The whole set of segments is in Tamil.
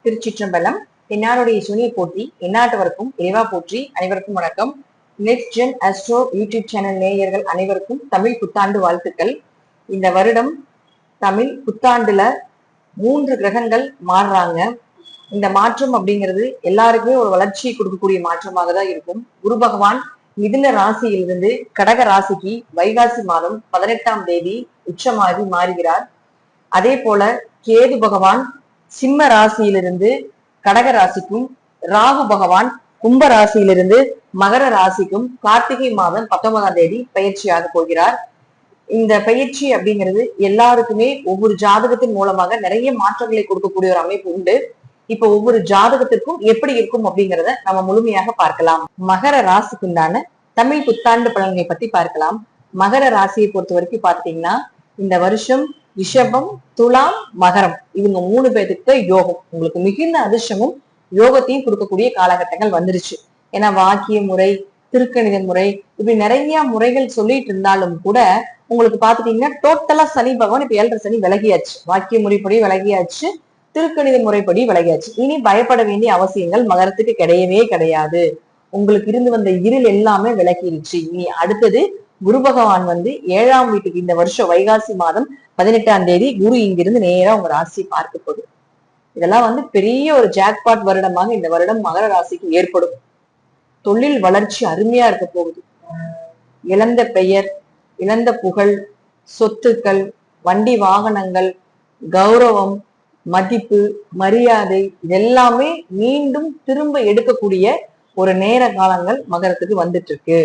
திருச்சிற்றம்பலம். என்னாருடைய சூனிய போற்றி எந்நாட்டவருக்கும் இறைவா போற்றி. அனைவருக்கும் வணக்கம். Next gen astro YouTube channel நேயர்கள் அனைவருக்கும் தமிழ் புத்தாண்டு வாழ்த்துக்கள். இந்த வருடம் தமிழ் புத்தாண்டுல 3 கிரகங்கள் மாறுறாங்க. இந்த மாற்றம் அப்படிங்கிறது எல்லாருக்குமே ஒரு வளர்ச்சியை கொடுக்கக்கூடிய மாற்றமாக தான் இருக்கும். குரு பகவான் மிதுன ராசியிலிருந்து கடக ராசிக்கு வைகாசி மாதம் 18ஆம் தேதி உச்சமாகி மாறுகிறார். அதே போல கேது பகவான் சிம்ம ராசியிலிருந்து கடக ராசிக்கும், ராகு பகவான் கும்ப ராசியிலிருந்து மகர ராசிக்கும் கார்த்திகை மாதம் 19ஆம் தேதி பயிற்சியாக போகிறார். இந்த பயிற்சி அப்படிங்கிறது எல்லாருக்குமே ஒவ்வொரு ஜாதகத்தின் மூலமாக நிறைய மாற்றங்களை கொடுக்கக்கூடிய ஒரு அமைப்பு உண்டு. இப்ப ஒவ்வொரு ஜாதகத்திற்கும் எப்படி இருக்கும் அப்படிங்கிறத நம்ம முழுமையாக பார்க்கலாம். மகர ராசிக்குண்டான தமிழ் புத்தாண்டு பலன்களை பத்தி பார்க்கலாம். மகர ராசியை பொறுத்த வரைக்கும் பார்த்தீங்கன்னா இந்த வருஷம் ரிஷபம், துலாம், மகரம் இவங்க 3 பேருக்கு யோகம். உங்களுக்கு மிகுந்த அதிர்ஷ்டமும் யோகத்தையும் கொடுக்கக்கூடிய காலகட்டங்கள் வந்துருச்சு. ஏன்னா வாக்கிய முறை, திருக்கணித முறை, இப்படி நிறைய முறைகள் சொல்லிட்டு இருந்தாலும் கூட உங்களுக்கு பாத்துட்டீங்கன்னா டோட்டலா சனி பகவான் இப்ப 7.5 சனி விலகியாச்சு. வாக்கிய முறைப்படி விலகியாச்சு, திருக்கணித முறைப்படி விலகியாச்சு. இனி பயப்பட வேண்டிய அவசியங்கள் மகரத்துக்கு கிடையவே கிடையாது. உங்களுக்கு இருந்து வந்த இருள் எல்லாமே விலகிருச்சு. இனி அடுத்தது குரு பகவான் 7ஆம் வீட்டுக்கு இந்த வருஷம் வைகாசி மாதம் 18ஆம் தேதி குரு இங்கிருந்து நேரா உங்க ராசியை பார்க்க போகுது. இதெல்லாம் பெரிய ஒரு ஜாக்பாட் வருடமாக இந்த வருடம் மகர ராசிக்கு ஏற்படும். தொழில் வளர்ச்சி அருமையா இருக்க போகுது. இழந்த பெயர், இழந்த புகழ், சொத்துக்கள், வண்டி வாகனங்கள், கௌரவம், மதிப்பு, மரியாதை இதெல்லாமே மீண்டும் திரும்ப எடுக்கக்கூடிய ஒரு நேர காலங்கள் மகரத்துக்கு வந்துட்டு இருக்கு.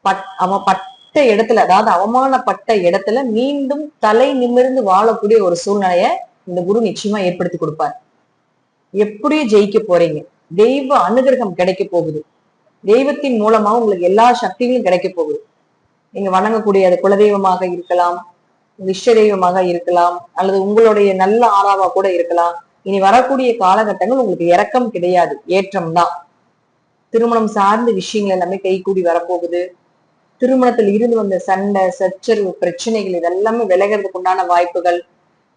பட்ட இடத்துல, அதாவது அவமானப்பட்ட இடத்துல மீண்டும் தலை நிமிர்ந்து வாழக்கூடிய ஒரு சூழ்நிலைய இந்த குரு நிச்சயமா ஏற்படுத்தி கொடுப்பார். எப்படியும் ஜெயிக்க போறீங்க. தெய்வ அனுகிரகம் கிடைக்க போகுது. தெய்வத்தின் மூலமா உங்களுக்கு எல்லா சக்திகளும் கிடைக்க போகுது. நீங்க வணங்கக்கூடிய அது குலதெய்வமாக இருக்கலாம், இஷ்ட தெய்வமாக இருக்கலாம், அல்லது உங்களுடைய நல்ல ஆறாவா கூட இருக்கலாம். இனி வரக்கூடிய காலகட்டங்கள் உங்களுக்கு இரக்கம் கிடையாது, ஏற்றம் தான். திருமணம் சார்ந்த விஷயங்கள் எல்லாமே கைகூடி வரப்போகுது. திருமணத்தில் இருந்து வந்த சண்டை, சச்சரவு, பிரச்சனைகள் இதெல்லாமே விலகிறதுக்கு உண்டான வாய்ப்புகள்.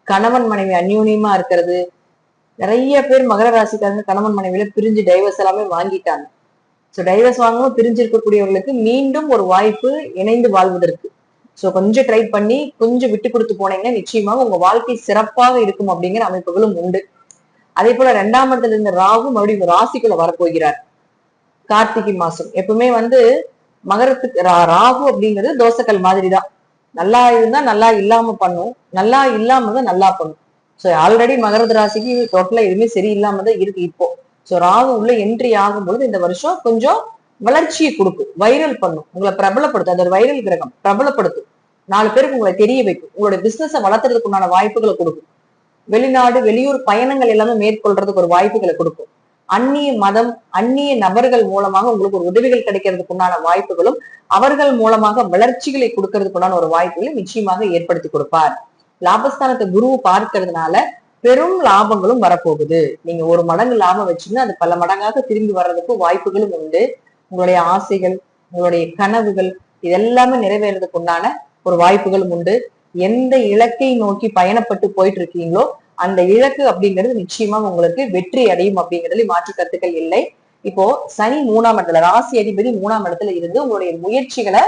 கணவன் மனைவி அந்யோன்யமா இருக்கிறது. நிறைய பேர் மகர ராசிக்காரங்க கணவன் மனைவியில பிரிஞ்சு டைவர்ஸ் எல்லாமே வாங்கிட்டாங்க. சோ டைவர்ஸ் வாங்கவும் பிரிஞ்சிருக்கக்கூடியவர்களுக்கு மீண்டும் ஒரு வாய்ப்பு இணைந்து வாழ்வதற்கு. சோ கொஞ்சம் ட்ரை பண்ணி கொஞ்சம் விட்டு கொடுத்து போனீங்கன்னா நிச்சயமாக உங்க வாழ்க்கை சிறப்பாக இருக்கும் அப்படிங்கிற அமைப்புகளும் உண்டு. அதே போல 2ஆம் இடத்துல இருந்த ராகு மறுபடியும் ராசிக்குள்ள வரப்போகிறார் கார்த்திகை மாசம். எப்பவுமே மகரத்துக்கு ராகு அப்படிங்கிறது தோசைக்கல் மாதிரிதான். நல்லா இருந்தா நல்லா இல்லாம பண்ணும், நல்லா இல்லாம தான் நல்லா பண்ணும். சோ ஆல்ரெடி மகரத்து ராசிக்கு டோட்டலா எதுவுமே சரியில்லாம தான் இருக்கு இப்போ. சோ ராகு உள்ள என்ட்ரி ஆகும் பொழுது இந்த வருஷம் கொஞ்சம் வளர்ச்சியை கொடுக்கும், வைரல் பண்ணும், உங்களை பிரபலப்படுத்தும். அது ஒரு வைரல் கிரகம், பிரபலப்படுத்தும். 4 பேருக்கு உங்களை தெரிய வைக்கும், உங்களோட பிசினஸை வளர்த்துறதுக்கு உண்டான வாய்ப்புகளை கொடுக்கும். வெளிநாடு வெளியூர் பயணங்கள் எல்லாமே மேற்கொள்றதுக்கு ஒரு வாய்ப்புகளை கொடுக்கும். அந்நிய மதம், அந்நிய நபர்கள் மூலமாக உங்களுக்கு ஒரு உதவிகள் கிடைக்கிறதுக்கு உண்டான வாய்ப்புகளும், அவர்கள் மூலமாக வளர்ச்சிகளை கொடுக்கறதுக்கு உண்டான ஒரு வாய்ப்புகளை நிச்சயமாக ஏற்படுத்தி கொடுப்பார். லாபஸ்தானத்தை குரு பார்க்கறதுனால பெரும் லாபங்களும் வரப்போகுது. நீங்க 1 மடங்கு லாபம் வச்சீங்கன்னா அது பல மடங்காக திரும்பி வர்றதுக்கு வாய்ப்புகளும் உண்டு. உங்களுடைய ஆசைகள், உங்களுடைய கனவுகள் இதெல்லாமே நிறைவேறதுக்கு உண்டான ஒரு வாய்ப்புகளும் உண்டு. எந்த இலக்கை நோக்கி பயணப்பட்டு போயிட்டு இருக்கீங்களோ அந்த இலக்கு அப்படிங்கிறது நிச்சயமா உங்களுக்கு வெற்றி அடையும் அப்படிங்கிறதுல மாற்று கருத்துக்கள் இல்லை. இப்போ சனி 3ஆம் இடத்துல, ராசி அதிபதி 3ஆம் இடத்துல இருந்து உங்களுடைய முயற்சிகளை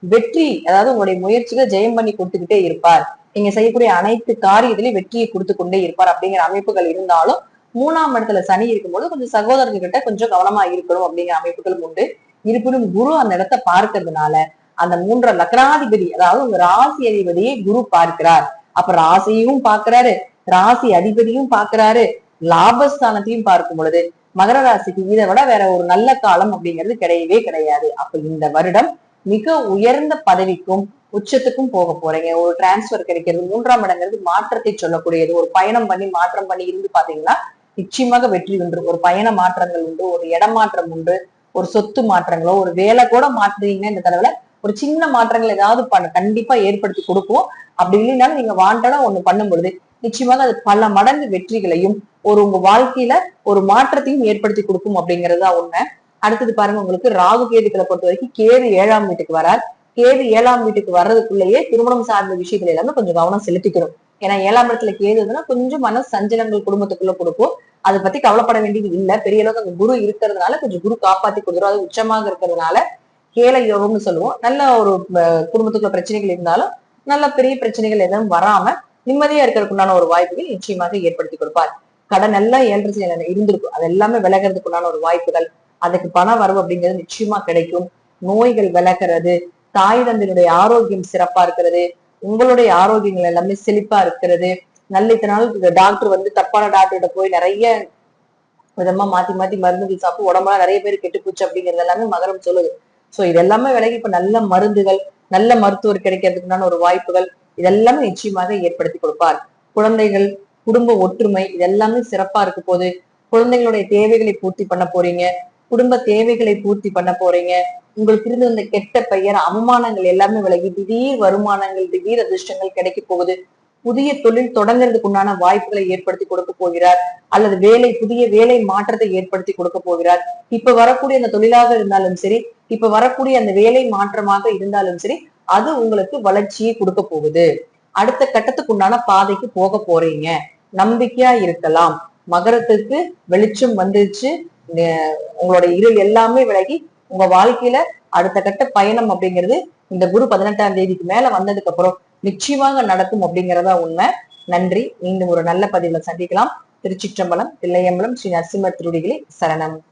வெற்றி, அதாவது உங்களுடைய முயற்சிகளை ஜெயம் பண்ணி கொடுத்துக்கிட்டே இருப்பார். நீங்க செய்யக்கூடிய அனைத்து காரியத்திலையும் வெற்றியை கொடுத்து கொண்டே இருப்பார் அப்படிங்கிற அமைப்புகள் இருந்தாலும் 3ஆம் இடத்துல சனி இருக்கும்போது கொஞ்சம் சகோதரர்கிட்ட கொஞ்சம் கவனமா இருக்கணும் அப்படிங்கிற அமைப்புகளும் உண்டு. இருப்பினும் குரு அந்த இடத்தை பார்க்கறதுனால அந்த 3 லக்னாதிபதி, அதாவது உங்க ராசி அதிபதியை குரு பார்க்கிறார். அப்ப ராசியையும் பார்க்கிறாரு, ராசி அதிபதியும் பாக்குறாரு, லாபஸ்தானத்தையும் பார்க்கும் பொழுது மகர ராசிக்கு இதை விட வேற ஒரு நல்ல காலம் அப்படிங்கிறது கிடையவே கிடையாது. அப்ப இந்த வருடம் மிக உயர்ந்த பதவிக்கும் உச்சத்துக்கும் போக போறீங்க. ஒரு டிரான்ஸ்பர் கிடைக்கிறது, 3ஆம் இடங்கிறது மாற்றத்தை சொல்லக்கூடியது. ஒரு பயணம் பண்ணி மாற்றம் பண்ணி இருந்து பாத்தீங்கன்னா நிச்சயமாக வெற்றி உண்டு. ஒரு பயண மாற்றங்கள் உண்டு, ஒரு இடமாற்றம் உண்டு, ஒரு சொத்து மாற்றங்களோ, ஒரு வேலை கூட மாற்றுறீங்கன்னா இந்த தடவை ஒரு சின்ன மாற்றங்கள் ஏதாவது கண்டிப்பா ஏற்படுத்தி கொடுக்கும். அப்படி இல்லைனாலும் நீங்க வாண்டடா ஒண்ணு பண்ணும் பொழுது நிச்சயமாக அது பல மடங்கு வெற்றிகளையும் உங்க வாழ்க்கையில ஒரு மாற்றத்தையும் ஏற்படுத்தி கொடுக்கும் அப்படிங்கிறது தான் உண்மை. அடுத்தது பாருங்க, உங்களுக்கு ராகு கேதுக்களை பொறுத்த வரைக்கும் கேது 7ஆம் வீட்டுக்கு வரார். கேது 7ஆம் வீட்டுக்கு வர்றதுக்குள்ளேயே திருமணம் சார்ந்த விஷயத்துல எல்லாமே கொஞ்சம் கவனம் செலுத்திக்கணும். ஏன்னா 7ஆம் இடத்துல கேதுன்னா கொஞ்சம் மன சஞ்சலங்கள் குடும்பத்துக்குள்ள கொடுக்கும். அதை பத்தி கவலைப்பட வேண்டியது இல்ல. பெரிய அளவுக்கு அங்க குரு இருக்கிறதுனால கொஞ்சம் குரு காப்பாத்தி கொடுத்துரும். அது உச்சமாக இருக்கிறதுனால கேளை யோகம்னு சொல்லுவோம். நல்ல ஒரு குடும்பத்துக்குள்ள பிரச்சனைகள் இருந்தாலும் நல்ல பெரிய பிரச்சனைகள் எதுவும் வராம நிம்மதியா இருக்கிறதுக்குண்டான ஒரு வாய்ப்புகள் நிச்சயமாக ஏற்படுத்தி கொடுப்பார். கடன் எல்லாம் 7 இருந்திருக்கும், அது எல்லாமே விலகிறதுக்குண்டான ஒரு வாய்ப்புகள், அதுக்கு பண வரவு அப்படிங்கிறது நிச்சயமா கிடைக்கும். நோய்கள் விலகிறது, தாய் தந்தையுடைய ஆரோக்கியம் சிறப்பா இருக்கிறது, உங்களுடைய ஆரோக்கியங்கள் எல்லாமே செழிப்பா இருக்கிறது. நல்ல இத்தனை நாள் டாக்டர் வந்து தப்பான டாக்டர்கிட்ட போய் நிறைய விதமா மாத்தி மாத்தி மருந்துகள் சாப்பிட்டு உடம்பெல்லாம் நிறைய பேர் கெட்டு போச்சு அப்படிங்கிறது எல்லாமே மகரம் சொல்லுது. சோ இது எல்லாமே விலகி இப்ப நல்ல மருந்துகள், நல்ல மருத்துவர் கிடைக்கிறதுக்குண்டான ஒரு வாய்ப்புகள் இதெல்லாமே நிச்சயமாக ஏற்படுத்தி கொடுப்பார். குழந்தைகள், குடும்ப ஒற்றுமை இதெல்லாமே சிறப்பா இருக்க போது. குழந்தைகளுடைய தேவைகளை பூர்த்தி பண்ண போறீங்க, குடும்ப தேவைகளை பூர்த்தி பண்ண போறீங்க. உங்களுக்கு இருந்து இந்த கெட்ட பெயர், அவமானங்கள் எல்லாமே விலகி திடீர் வருமானங்கள், திடீர் அதிர்ஷ்டங்கள் கிடைக்க போகுது. புதிய தொழில் தொடங்குறதுக்கு உண்டான வாய்ப்புகளை ஏற்படுத்தி கொடுக்க போகிறார். அல்லது புதிய வேலை மாற்றத்தை ஏற்படுத்தி கொடுக்க போகிறார். இப்ப வரக்கூடிய அந்த தொழிலாக இருந்தாலும் சரி, இப்ப வரக்கூடிய அந்த வேலை மாற்றமாக இருந்தாலும் சரி, அது உங்களுக்கு வளர்ச்சியை கொடுக்க போகுது. அடுத்த கட்டத்துக்கு உண்டான பாதைக்கு போக போறீங்க. நம்பிக்கையா இருக்கலாம். மகரத்துக்கு வெளிச்சம் வந்துருச்சு. உங்களோட இருள் எல்லாமே விலகி உங்க வாழ்க்கையில அடுத்த கட்ட பயணம் அப்படிங்கிறது இந்த குரு 18ஆம் தேதிக்கு மேல வந்ததுக்கு அப்புறம் நிச்சயமாக நடக்கும் அப்படிங்கிறதா உண்மை. நன்றி. மீண்டும் ஒரு நல்ல பதிவுல சந்திக்கலாம். திருச்சிற்றம்பலம், தில்லையம்பலம், ஸ்ரீ நரசிம்மர் திருடிகளே சரணம்.